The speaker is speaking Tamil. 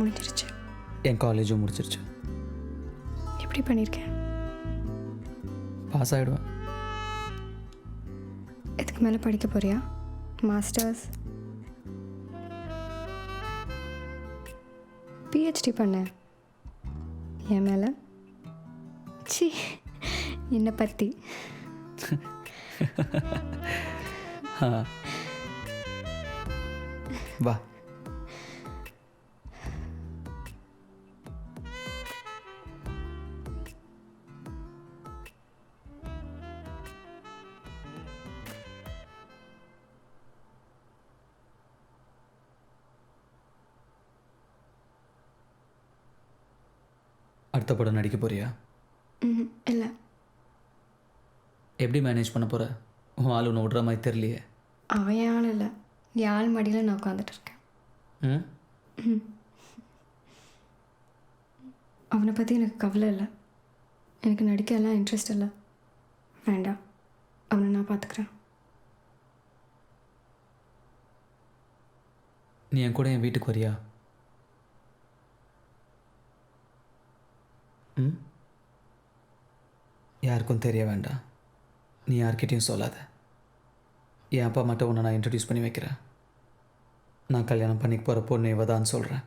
முடிஞ்சிருச்சு. என் காலேஜும் முடிச்சிருச்சு. எப்படி பண்ணியிருக்கேன்? பாஸ் ஆகிடுவேன். இதுக்கு மேலே படிக்க போறியா? மாஸ்டர்ஸ், பிஹெச்டி பண்ண என் மேலே? சி, என்னை பற்றி. வா. அடுத்த படம் நடிக்க போறியா? இல்லை. எப்படி மேனேஜ் பண்ண போகிற? உன் ஆள் ஒன்று விடுற மாதிரி தெரியலையே. அவன் என் ஆள் இல்லை, என் ஆள் மடியில் நான் உட்காந்துட்டு இருக்கேன். அவனை பற்றி எனக்கு கவலை இல்லை. எனக்கு நடிக்கலாம் இன்ட்ரெஸ்ட் இல்லை. வேண்டாம், அவனை நான் பார்த்துக்கிறேன். நீ என் கூட என் வீட்டுக்கு வரியா? யாருக்கும் தெரிய வேண்டாம். நீ யார்கிட்டையும் சொல்லாத. என் அப்பா மட்டும் உன்னை நான் இன்ட்ரடியூஸ் பண்ணி வைக்கிறேன். நான் கல்யாணம் பண்ணிக்க போகிற பொண்ணு இவ தான் சொல்கிறேன்.